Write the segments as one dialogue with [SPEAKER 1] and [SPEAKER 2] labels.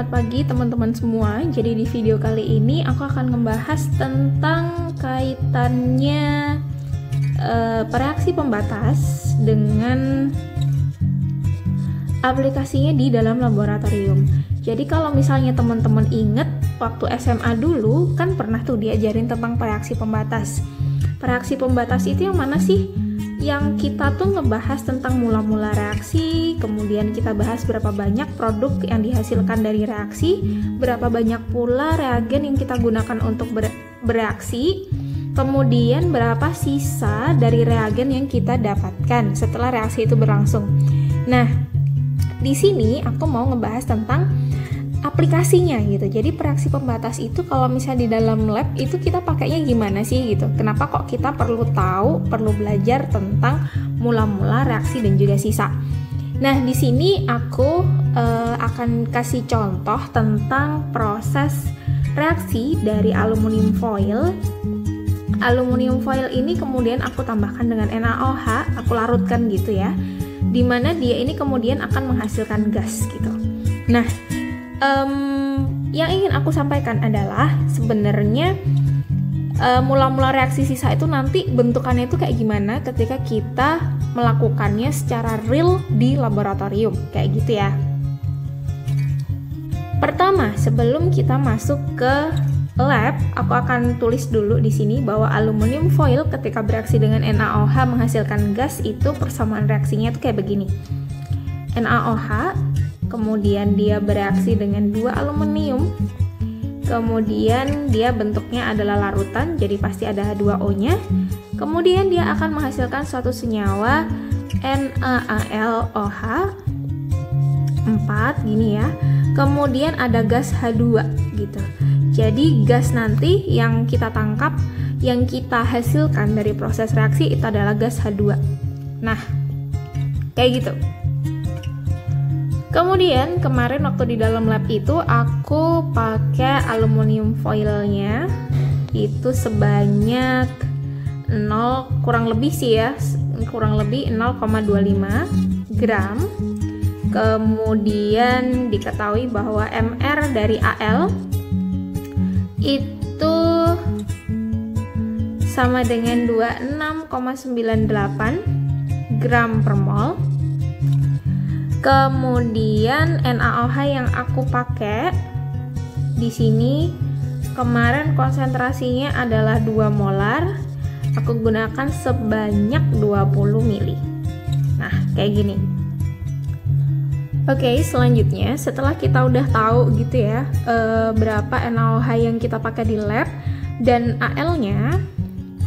[SPEAKER 1] selamat pagi teman-teman semua. Jadi di video kali ini aku akan membahas tentang kaitannya reaksi pembatas dengan aplikasinya di dalam laboratorium. Jadi kalau misalnya teman-teman inget waktu SMA dulu kan pernah tuh diajarin tentang reaksi pembatas. Reaksi pembatas itu yang mana sih? Yang kita tuh ngebahas tentang mula-mula reaksi, kemudian kita bahas berapa banyak produk yang dihasilkan dari reaksi, berapa banyak pula reagen yang kita gunakan untuk bereaksi, kemudian berapa sisa dari reagen yang kita dapatkan setelah reaksi itu berlangsung. Nah, di sini aku mau ngebahas tentang aplikasinya gitu. Jadi reaksi pembatas itu kalau misalnya di dalam lab itu kita pakainya gimana sih gitu. Kenapa kok kita perlu tahu, perlu belajar tentang mula-mula reaksi dan juga sisa. Nah, di sini aku akan kasih contoh tentang proses reaksi dari aluminium foil. Aluminium foil ini kemudian aku tambahkan dengan NaOH, aku larutkan gitu ya. Dimana dia ini kemudian akan menghasilkan gas gitu. Nah, yang ingin aku sampaikan adalah sebenarnya mula-mula reaksi sisa itu nanti bentukannya itu kayak gimana ketika kita melakukannya secara real di laboratorium kayak gitu ya. Pertama, sebelum kita masuk ke lab, aku akan tulis dulu di sini bahwa aluminium foil ketika bereaksi dengan NaOH menghasilkan gas itu persamaan reaksinya itu kayak begini. NaOH, kemudian dia bereaksi dengan 2 aluminium, kemudian dia bentuknya adalah larutan, jadi pasti ada H2O-nya, kemudian dia akan menghasilkan suatu senyawa NaAlOH 4 gini ya, kemudian ada gas H2 gitu. Jadi gas nanti yang kita tangkap, yang kita hasilkan dari proses reaksi itu adalah gas H2. Nah, kayak gitu. Kemudian kemarin waktu di dalam lab itu aku pakai aluminium foilnya itu sebanyak kurang lebih 0,25 gram. Kemudian diketahui bahwa MR dari Al itu sama dengan 26,98 gram per mol. Kemudian NaOH yang aku pakai di sini kemarin konsentrasinya adalah 2 molar. Aku gunakan sebanyak 20 mili. Nah, kayak gini. Oke, selanjutnya setelah kita udah tahu gitu ya berapa NaOH yang kita pakai di lab dan Al-nya,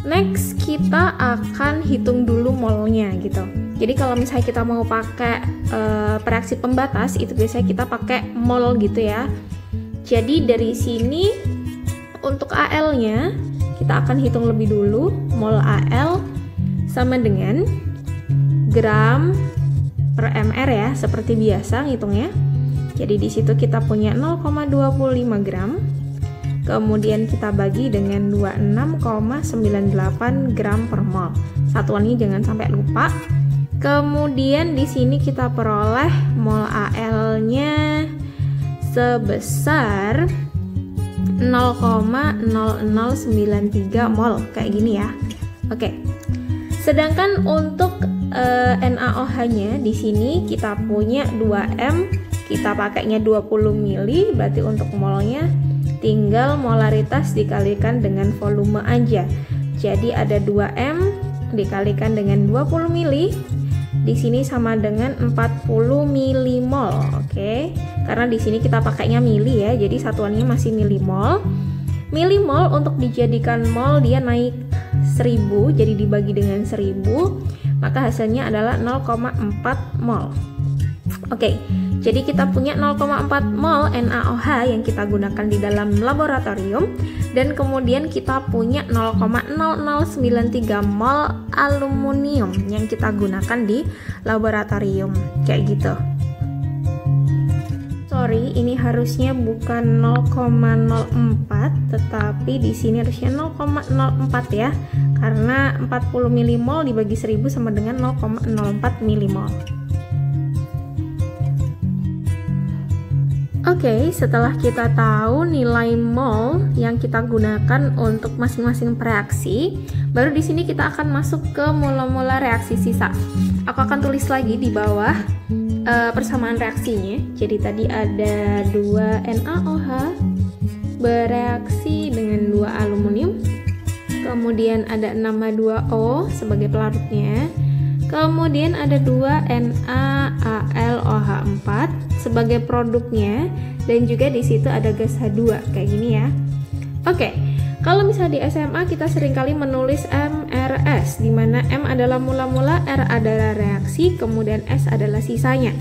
[SPEAKER 1] next kita akan hitung dulu molnya gitu. Jadi kalau misalnya kita mau pakai reaksi pembatas itu biasanya kita pakai mol gitu ya. Jadi dari sini untuk Al-nya kita akan hitung lebih dulu. Mol Al sama dengan gram per mr ya, seperti biasa ngitungnya. Jadi di situ kita punya 0,25 gram. Kemudian kita bagi dengan 26,98 gram per mol. Satuannya jangan sampai lupa. Kemudian di sini kita peroleh mol Al-nya sebesar 0,0093 mol kayak gini ya. Oke. Sedangkan untuk NaOH-nya di sini kita punya 2M, kita pakainya 20 mili, berarti untuk molnya tinggal molaritas dikalikan dengan volume aja. Jadi ada 2M dikalikan dengan 20 mili. Di sini sama dengan 40 milimol, oke? Karena di sini kita pakainya mili ya, jadi satuannya masih milimol. Milimol untuk dijadikan mol dia naik 1000, jadi dibagi dengan 1000, maka hasilnya adalah 0,4 mol. Oke, jadi kita punya 0,4 mol NaOH yang kita gunakan di dalam laboratorium, dan kemudian kita punya 0,0093 mol aluminium yang kita gunakan di laboratorium kayak gitu. Sorry, ini harusnya bukan 0,04 tetapi di sini harusnya 0,04 ya, karena 40 milimol dibagi 1000 sama dengan 0,04 milimol. Oke, setelah kita tahu nilai mol yang kita gunakan untuk masing-masing reaksi, baru di sini kita akan masuk ke mula-mula reaksi sisa. Aku akan tulis lagi di bawah persamaan reaksinya. Jadi tadi ada 2 NaOH bereaksi dengan 2 aluminium. Kemudian ada 6H2O sebagai pelarutnya. Kemudian ada 2 NaAlOH4 sebagai produknya, dan juga di situ ada gas H2 kayak gini ya. Oke, kalau misalnya di SMA kita seringkali menulis MRS, di mana M adalah mula-mula, R adalah reaksi, kemudian S adalah sisanya.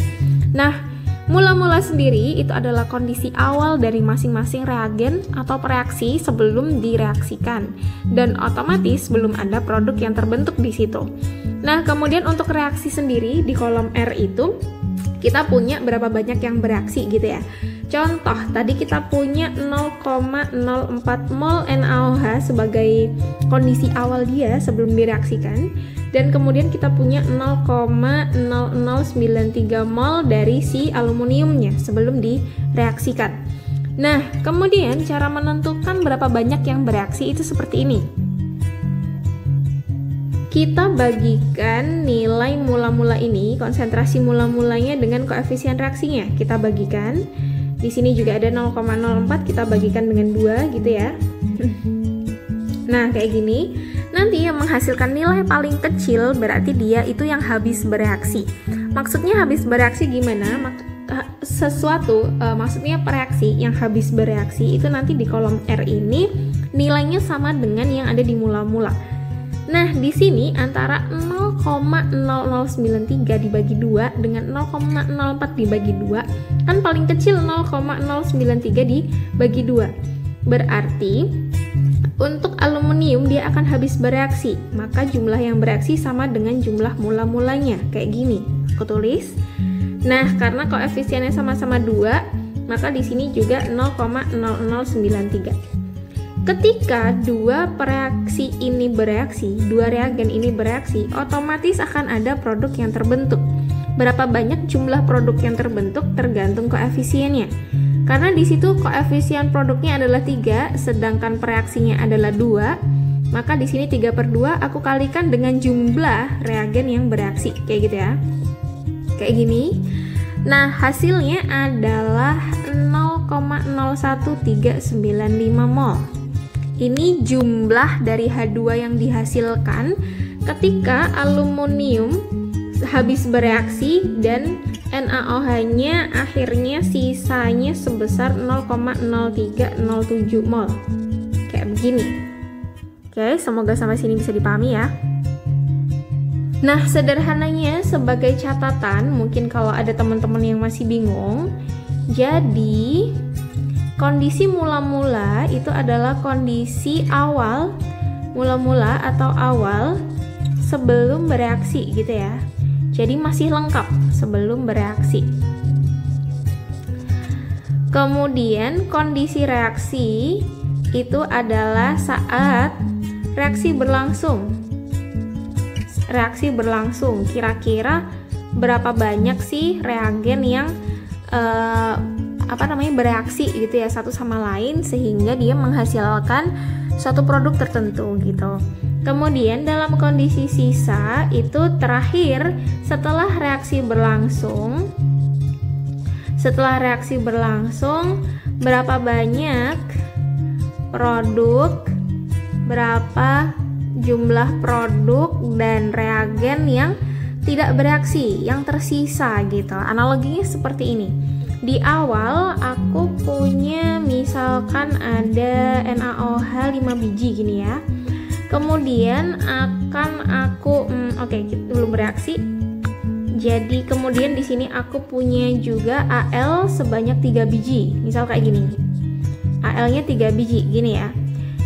[SPEAKER 1] Nah, mula-mula sendiri itu adalah kondisi awal dari masing-masing reagen atau reaksi sebelum direaksikan, dan otomatis belum ada produk yang terbentuk di situ. Nah, kemudian untuk reaksi sendiri di kolom R itu kita punya berapa banyak yang bereaksi gitu ya. Contoh, tadi kita punya 0,04 mol NaOH sebagai kondisi awal dia sebelum direaksikan, dan kemudian kita punya 0,0093 mol dari si aluminiumnya sebelum direaksikan. Nah, kemudian cara menentukan berapa banyak yang bereaksi itu seperti ini. Kita bagikan nilai mula-mula ini, konsentrasi mula-mulanya dengan koefisien reaksinya. Kita bagikan. Di sini juga ada 0,04, kita bagikan dengan 2 gitu ya. Nah, kayak gini. Nanti yang menghasilkan nilai paling kecil berarti dia itu yang habis bereaksi. Maksudnya habis bereaksi gimana? Maksudnya reaksi yang habis bereaksi itu nanti di kolom R ini nilainya sama dengan yang ada di mula-mula. Nah, di sini antara 0,0093 dibagi 2 dengan 0,04 dibagi 2, kan paling kecil 0,093 dibagi 2. Berarti untuk aluminium dia akan habis bereaksi, maka jumlah yang bereaksi sama dengan jumlah mula-mulanya, kayak gini. Aku tulis. Nah, karena koefisiennya sama-sama 2, maka di sini juga 0,0093. Ketika dua reagen ini bereaksi, otomatis akan ada produk yang terbentuk. Berapa banyak jumlah produk yang terbentuk tergantung koefisiennya. Karena di situ koefisien produknya adalah 3, sedangkan reaksinya adalah 2, maka di sini 3/2 aku kalikan dengan jumlah reagen yang bereaksi, kayak gitu ya. Kayak gini. Nah, hasilnya adalah 0,01395 mol. Ini jumlah dari H2 yang dihasilkan ketika aluminium habis bereaksi dan NaOH-nya akhirnya sisanya sebesar 0,0307 mol. Kayak begini. Oke, semoga sampai sini bisa dipahami ya. Nah, sederhananya sebagai catatan, mungkin kalau ada teman-teman yang masih bingung, jadi kondisi mula-mula itu adalah kondisi awal, mula-mula atau awal sebelum bereaksi gitu ya. Jadi masih lengkap sebelum bereaksi. Kemudian kondisi reaksi itu adalah saat reaksi berlangsung. Reaksi berlangsung, kira-kira berapa banyak sih reagen yang bereaksi gitu ya satu sama lain sehingga dia menghasilkan suatu produk tertentu gitu. Kemudian dalam kondisi sisa itu terakhir setelah reaksi berlangsung berapa banyak produk, berapa jumlah produk dan reagen yang tidak bereaksi, yang tersisa gitu. Analoginya seperti ini. Di awal aku punya misalkan ada NaOH 5 biji gini ya. Kemudian akan aku kita belum bereaksi. Jadi kemudian di sini aku punya juga Al sebanyak 3 biji. Misal kayak gini. Al-nya 3 biji gini ya.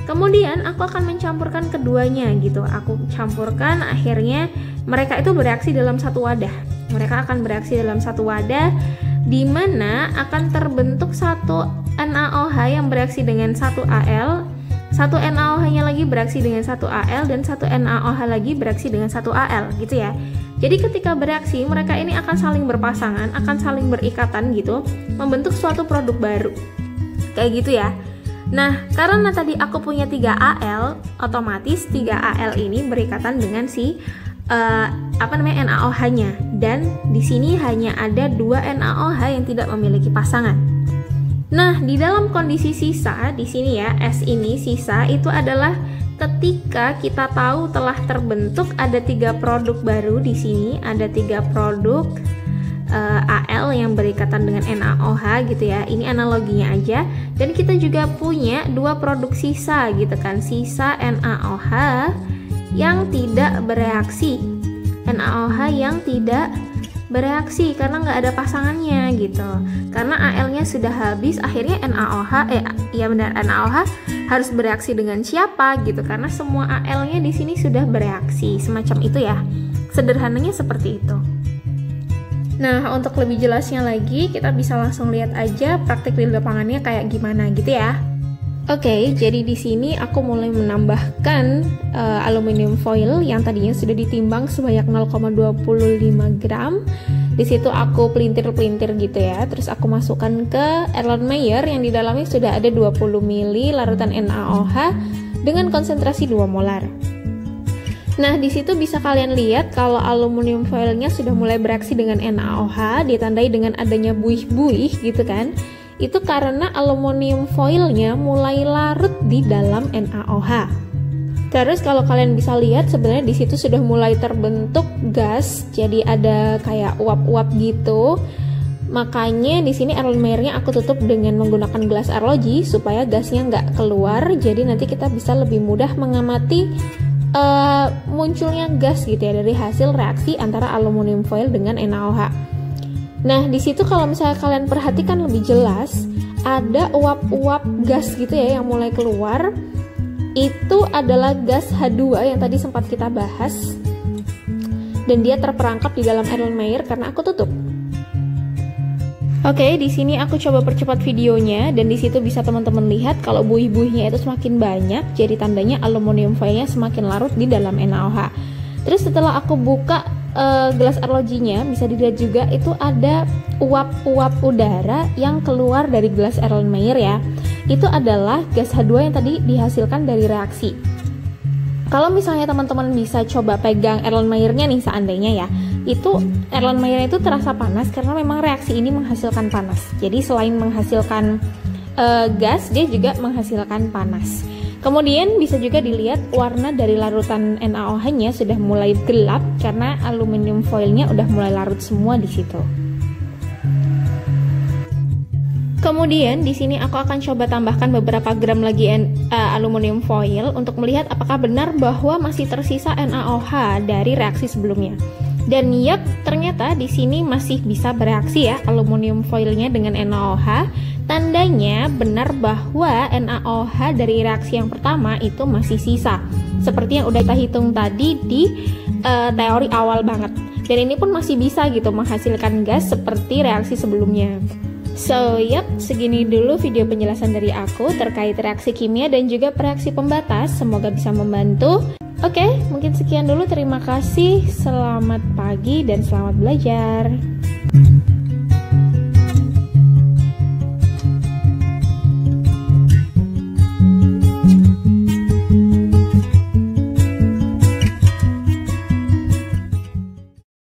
[SPEAKER 1] Kemudian aku akan mencampurkan keduanya gitu. Aku campurkan, akhirnya mereka itu bereaksi dalam satu wadah. Mereka akan bereaksi dalam satu wadah di mana akan terbentuk satu NaOH yang bereaksi dengan satu Al, satu NaOH-nya lagi bereaksi dengan satu Al, dan satu NaOH lagi bereaksi dengan satu Al gitu ya. Jadi ketika bereaksi, mereka ini akan saling berpasangan, akan saling berikatan gitu, membentuk suatu produk baru. Kayak gitu ya. Nah, karena tadi aku punya 3Al, otomatis 3Al ini berikatan dengan si NaOH-nya, dan di sini hanya ada 2 NaOH yang tidak memiliki pasangan. Nah, di dalam kondisi sisa di sini ya, S ini sisa itu adalah ketika kita tahu telah terbentuk ada 3 produk baru di sini, ada 3 produk Al yang berikatan dengan NaOH gitu ya. Ini analoginya aja. Dan kita juga punya 2 produk sisa gitu kan, sisa NaOH yang tidak bereaksi, NaOH yang tidak bereaksi karena nggak ada pasangannya gitu. Karena Al-nya sudah habis, akhirnya NaOH harus bereaksi dengan siapa gitu, karena semua Al-nya di sini sudah bereaksi, semacam itu ya. Sederhananya seperti itu. Nah, untuk lebih jelasnya lagi, kita bisa langsung lihat aja praktik di lapangannya kayak gimana gitu ya. Oke, jadi di sini aku mulai menambahkan aluminium foil yang tadinya sudah ditimbang sebanyak 0,25 gram. Di situ aku pelintir-pelintir gitu ya. Terus aku masukkan ke Erlenmeyer yang di dalamnya sudah ada 20 ml larutan NaOH dengan konsentrasi 2 molar. Nah, di situ bisa kalian lihat kalau aluminium foilnya sudah mulai bereaksi dengan NaOH, ditandai dengan adanya buih-buih gitu kan. Itu karena aluminium foilnya mulai larut di dalam NaOH. Terus kalau kalian bisa lihat sebenarnya di situ sudah mulai terbentuk gas, jadi ada kayak uap-uap gitu. Makanya di sini Erlenmeyernya aku tutup dengan menggunakan gelas arloji supaya gasnya nggak keluar. Jadi nanti kita bisa lebih mudah mengamati munculnya gas gitu ya dari hasil reaksi antara aluminium foil dengan NaOH. Nah, di situ kalau misalnya kalian perhatikan lebih jelas, ada uap-uap gas gitu ya yang mulai keluar. Itu adalah gas H2 yang tadi sempat kita bahas. Dan dia terperangkap di dalam Erlenmeyer karena aku tutup. Oke, di sini aku coba percepat videonya dan di situ bisa teman-teman lihat kalau buih-buihnya itu semakin banyak, jadi tandanya aluminium foilnya semakin larut di dalam NaOH. Terus setelah aku buka gelas arlojinya, bisa dilihat juga itu ada uap-uap udara yang keluar dari gelas Erlenmeyer ya. Itu adalah gas H2 yang tadi dihasilkan dari reaksi. Kalau misalnya teman-teman bisa coba pegang Erlenmeyernya nih seandainya ya, itu Erlenmeyer itu terasa panas karena memang reaksi ini menghasilkan panas. Jadi selain menghasilkan gas, dia juga menghasilkan panas. Kemudian bisa juga dilihat warna dari larutan NaOH-nya sudah mulai gelap karena aluminium foilnya udah mulai larut semua di situ. Kemudian di sini aku akan coba tambahkan beberapa gram lagi aluminium foil untuk melihat apakah benar bahwa masih tersisa NaOH dari reaksi sebelumnya. Dan yap, ternyata di sini masih bisa bereaksi ya aluminium foilnya dengan NaOH. Tandanya benar bahwa NaOH dari reaksi yang pertama itu masih sisa, seperti yang udah kita hitung tadi di teori awal banget. Dan ini pun masih bisa gitu menghasilkan gas seperti reaksi sebelumnya. So, yap, segini dulu video penjelasan dari aku terkait reaksi kimia dan juga reaksi pembatas. Semoga bisa membantu. Oke, mungkin sekian dulu. Terima kasih. Selamat pagi dan selamat belajar.